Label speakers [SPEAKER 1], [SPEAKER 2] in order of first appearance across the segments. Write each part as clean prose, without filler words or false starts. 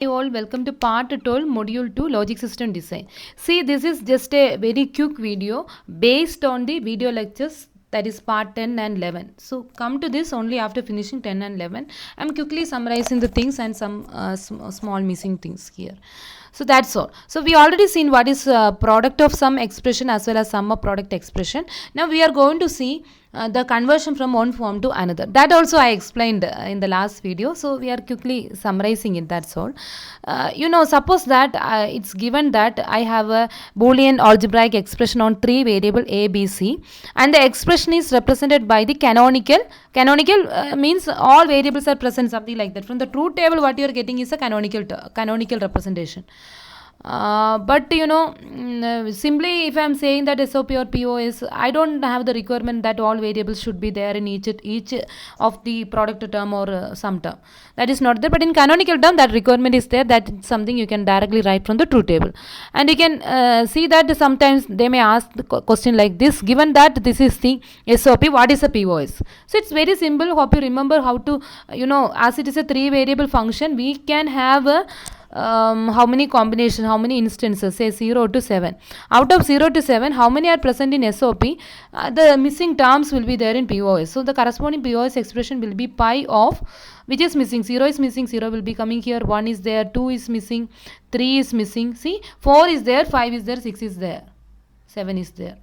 [SPEAKER 1] Hey all, welcome to part 12, module 2, logic system design. See, this is just a very quick video based on the video lectures, that is part 10 and 11. So come to this only after finishing 10 and 11. I'm quickly summarizing the things and some small missing things here. So that's all. So we already seen what is product of sum expression as well as sum of product expression. Now we are going to see the conversion from one form to another. That also I explained in the last video. So we are quickly summarizing it. That's all. Suppose that it's given that I have a Boolean algebraic expression on three variable a, b, c, and the expression is represented by the canonical. Canonical means all variables are present, something like that. From the truth table, what you are getting is a canonical representation. Simply if I am saying that SOP or POS, I don't have the requirement that all variables should be there in each of the product term or sum term. That is not there. But in canonical term, that requirement is there. That is something you can directly write from the truth table. And you can see that sometimes they may ask the question like this: given that this is the SOP, what is a POS? So it's very simple. Hope you remember how to, as it is a three variable function, we can have a how many combinations, how many instances, say 0 to 7. Out of 0 to 7, how many are present in SOP? The missing terms will be there in POS. So the corresponding POS expression will be pi of which is missing. 0 is missing, 0 will be coming here, 1 is there, 2 is missing, 3 is missing. See, 4 is there, 5 is there, 6 is there, 7 is there.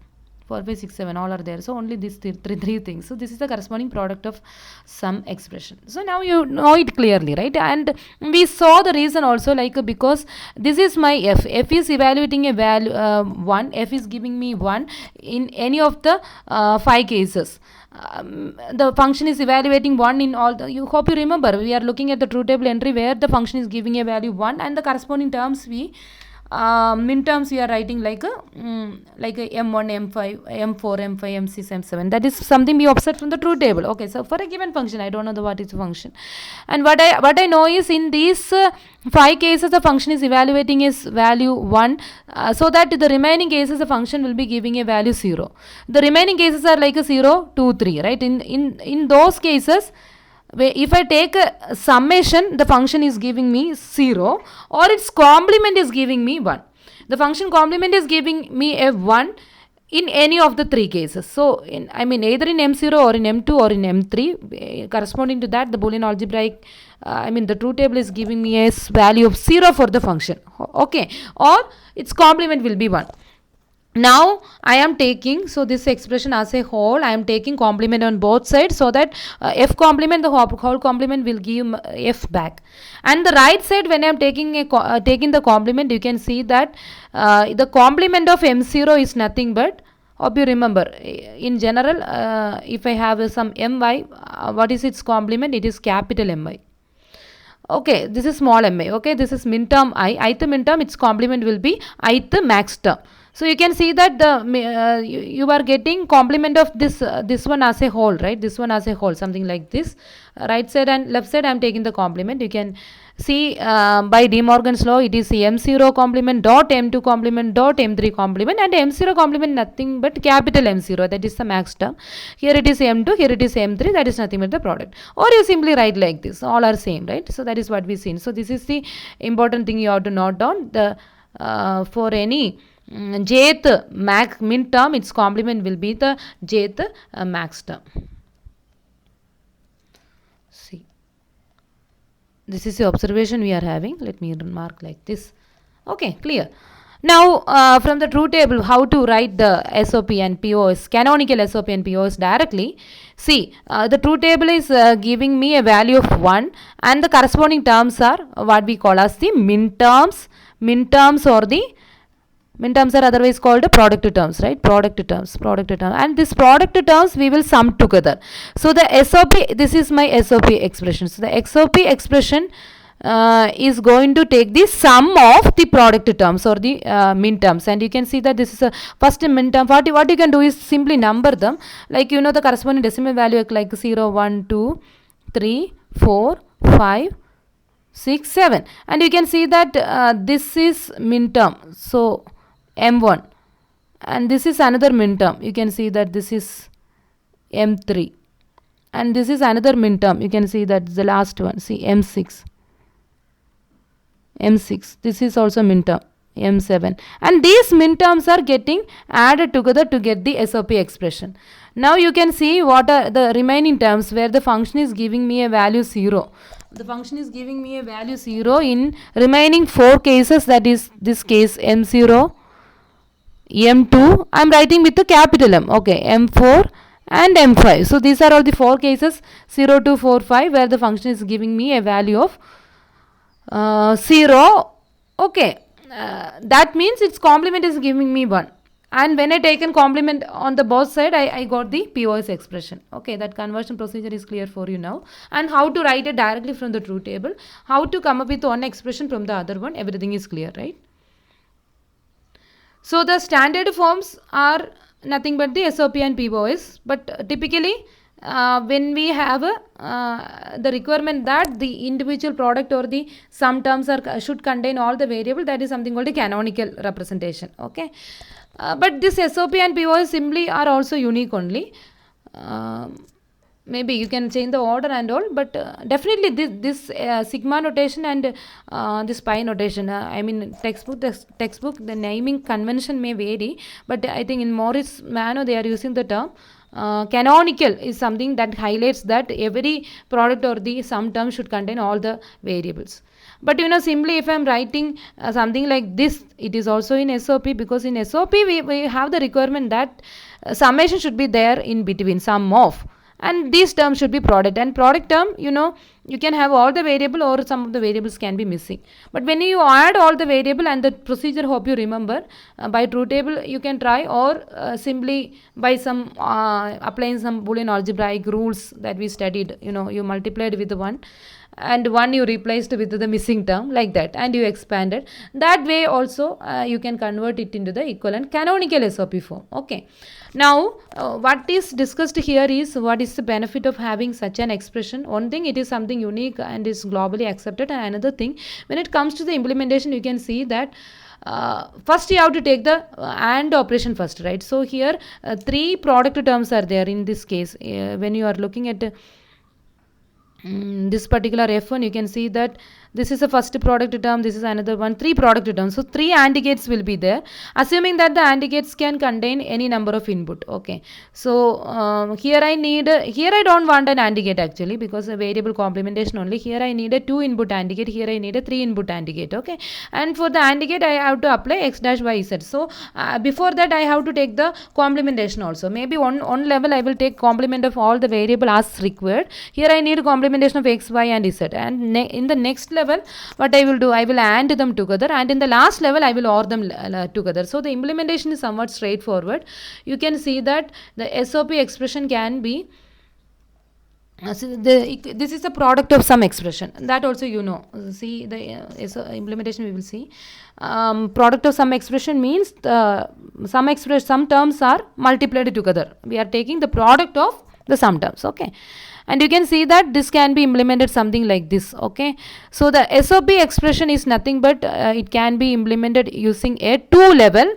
[SPEAKER 1] 4, 5, 6, 7 all are there. So only these three things. So this is the corresponding product of sum expression. So now you know it clearly, right? And we saw the reason also, like because this is my f. F is evaluating a value 1. F is giving me 1 in any of the 5 cases. The function is evaluating 1 in all the, you hope you remember, we are looking at the truth table entry where the function is giving a value 1 and the corresponding terms we min terms we are writing like a m1, m5, m4, m5, m6, m7. That is something we observe from the truth table. Okay, so for a given function, I don't know what is the function, and what I know is in these 5 cases the function is evaluating is value 1, so that the remaining cases the function will be giving a value 0. The remaining cases are like a 0, 2, 3, right? In those cases, if I take a summation, the function is giving me 0 or its complement is giving me 1. The function complement is giving me a 1 in any of the 3 cases. So, either in M0 or in M2 or in M3, corresponding to that, the Boolean algebraic, the truth table is giving me a value of 0 for the function. Okay, or its complement will be 1. Now I am taking, so this expression as a whole, I am taking complement on both sides, so that f complement, the whole complement will give f back. And the right side, when I am taking taking the complement, you can see that the complement of m0 is nothing but, hope you remember, in general, if I have some my, what is its complement? It is capital My. Okay, this is small mi. Okay, this is min term ith min term, its complement will be ith max term. So you can see that the you are getting complement of this one as a whole, right? This one as a whole, something like this. Right side and left side, I am taking the complement. You can see by De Morgan's law, it is m0 complement dot m2 complement dot m3 complement, and m0 complement nothing but capital M0, that is the max term. Here it is m2, here it is m3, that is nothing but the product. Or you simply write like this, all are same, right? So that is what we seen. So this is the important thing you have to note down. The for any jth min term, its complement will be the jth max term. See, this is the observation we are having. Let me mark like this. Okay, clear. Now from the truth table, how to write the SOP and POS, canonical SOP and POS directly. See, the truth table is giving me a value of 1 and the corresponding terms are what we call as the min terms. Min terms or the min terms are otherwise called product terms, right? Product terms. And this product terms we will sum together. So the SOP, this is my SOP expression. So the SOP expression is going to take the sum of the product terms or the min terms, and you can see that this is a first min term. What you can do is simply number them, like the corresponding decimal value like 0, 1, 2, 3, 4, 5, 6, 7, and you can see that this is min term, so M1, and this is another min term. You can see that this is M3, and this is another min term. You can see that the last one, see M6. M6. This is also min term, M7. And these min terms are getting added together to get the SOP expression. Now you can see what are the remaining terms where the function is giving me a value 0. The function is giving me a value 0 in remaining 4 cases, that is this case M0, M2, I am writing with the capital M, okay, M4 and M5. So these are all the 4 cases 0, 2, 4, 5 where the function is giving me a value of 0. Okay, that means its complement is giving me 1. And when I taken complement on the both side, I got the POS expression. Okay, that conversion procedure is clear for you now. And how to write it directly from the truth table, how to come up with one expression from the other one, everything is clear, right? So the standard forms are nothing but the SOP and POS, but typically when we have the requirement that the individual product or the sum terms should contain all the variable, that is something called a canonical representation. Okay, but this SOP and POS simply are also unique only. Maybe you can change the order and all, but definitely this sigma notation and this pi notation, I mean textbook the naming convention may vary, but I think in Morris Mano they are using the term canonical is something that highlights that every product or the sum term should contain all the variables. But simply if I am writing something like this, it is also in SOP, because in SOP we have the requirement that summation should be there in between, sum of, and these terms should be product. And product term, you can have all the variable or some of the variables can be missing. But when you add all the variable, and the procedure hope you remember, by truth table you can try, or simply by some applying some Boolean algebraic rules that we studied, you multiplied with one and one you replaced with the missing term, like that, and you expanded. That way also you can convert it into the equivalent canonical SOP form. Okay, now what is discussed here is what is the benefit of having such an expression. One thing, it is something unique and is globally accepted, and another thing, when it comes to the implementation, you can see that first you have to take the AND operation first, right? So here 3 product terms are there in this case. When you are looking at this particular F1, you can see that this is the first product term, this is another one, 3 product terms. So 3 AND gates will be there, assuming that the AND gates can contain any number of input. Okay, so here I don't want an AND gate actually, because a variable complementation only. Here I need a 2 input AND gate, here I need a 3 input AND gate. Okay, and for the AND gate I have to apply x dash y z. So before that I have to take the complementation also. Maybe on level I will take complement of all the variable as required. Here I need complementation of x, y and z, and in the next level what I will do, I will AND them together, and in the last level I will OR them together. So the implementation is somewhat straightforward. You can see that the SOP expression can be this is a product of some expression, that also see the implementation we will see. Product of some expression means some terms are multiplied together. We are taking the product of the sum terms. Okay, and you can see that this can be implemented something like this. Okay, so the SOP expression is nothing but it can be implemented using a two level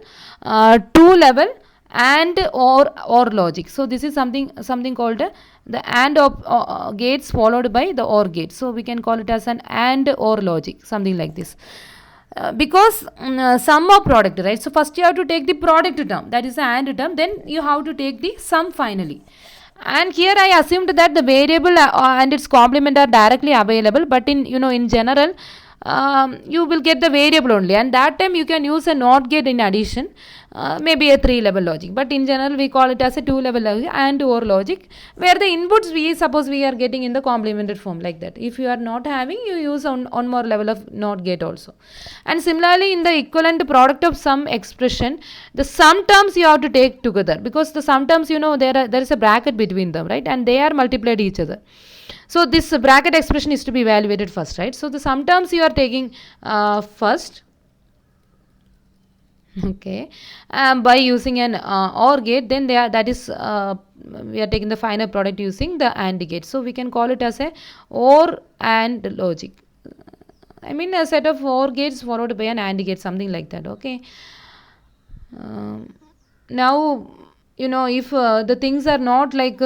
[SPEAKER 1] and or logic. So this is something called the AND gates followed by the OR gate. So we can call it as an AND OR logic, something like this. Because sum of product, right? So first you have to take the product term, that is the AND term, then you have to take the sum finally. And here I assumed that the variable and its complement are directly available, but in general you will get the variable only, and that time you can use a NOT gate in addition, maybe a 3-level logic, but in general we call it as a 2-level logic and or logic, where the inputs we suppose we are getting in the complemented form, like that. If you are not having, you use on more level of NOT gate also. And similarly in the equivalent product of sum expression, the sum terms you have to take together, because the sum terms there is a bracket between them, right, and they are multiplied each other. So this bracket expression is to be evaluated first, right? So the sum terms you are taking first, okay, by using an OR gate, then we are taking the final product using the AND gate. So we can call it as a OR AND logic. I mean a set of OR gates followed by an AND gate, something like that. Okay. Now if the things are not like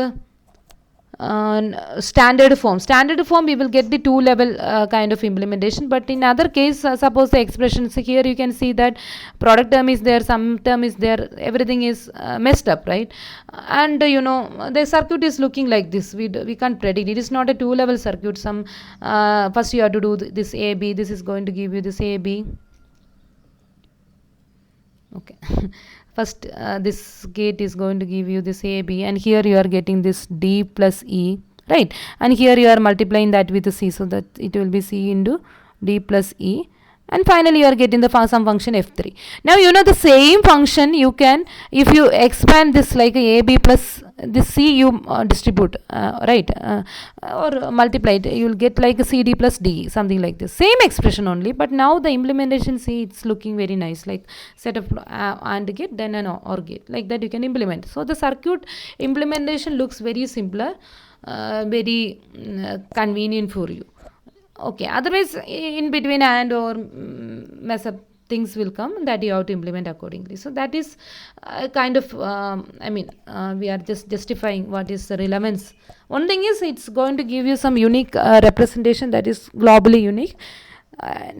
[SPEAKER 1] standard form we will get the two level kind of implementation, but in other case, suppose the expressions here you can see that product term is there, some term is there, everything is messed up, right? And the circuit is looking like this. We can't predict, it is not a two level circuit. Some first you have to do this a b, this is going to give you this a b. Okay. First this gate is going to give you this a b, and here you are getting this d plus e, right? And here you are multiplying that with the c, so that it will be c into d plus e, and finally you are getting the some function f3. Now the same function you can, if you expand this like a b plus this c, you distribute, right, or multiply it, you will get like a cd plus d, something like this, same expression only, but now the implementation, see, it's looking very nice, like set of AND gate, then an OR gate, like that you can implement. So the circuit implementation looks very simpler, very convenient for you. Okay, otherwise in between and or mess up things will come that you have to implement accordingly. So that is kind of we are just justifying what is the relevance. One thing is, it's going to give you some unique representation that is globally unique,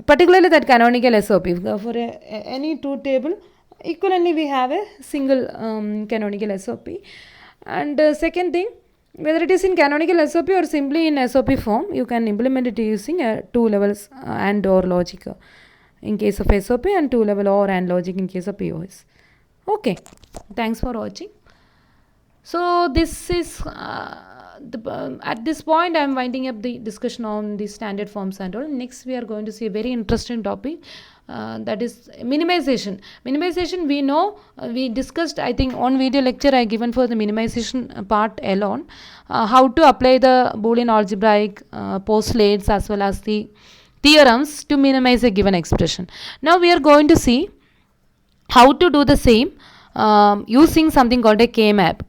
[SPEAKER 1] particularly that canonical SOP. For any two table equivalently we have a single canonical SOP. And second thing, whether it is in canonical SOP or simply in SOP form, you can implement it using two levels and or logic in case of SOP, and two level or and logic in case of POS. Okay, thanks for watching. So this is at this point I am winding up the discussion on the standard forms and all. Next we are going to see a very interesting topic, that is minimization. Minimization, we know, we discussed, I think on video lecture I given for the minimization part alone, how to apply the Boolean algebraic postulates as well as the theorems to minimize a given expression. Now we are going to see how to do the same using something called a K-map.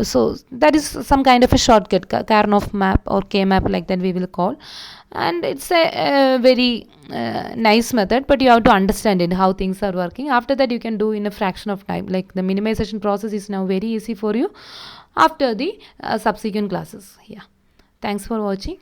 [SPEAKER 1] So that is some kind of a shortcut, Karnoff map or K-map, like that we will call. And it's a very nice method, but you have to understand it, how things are working. After that you can do in a fraction of time, like the minimization process is now very easy for you after the subsequent classes. Yeah, thanks for watching.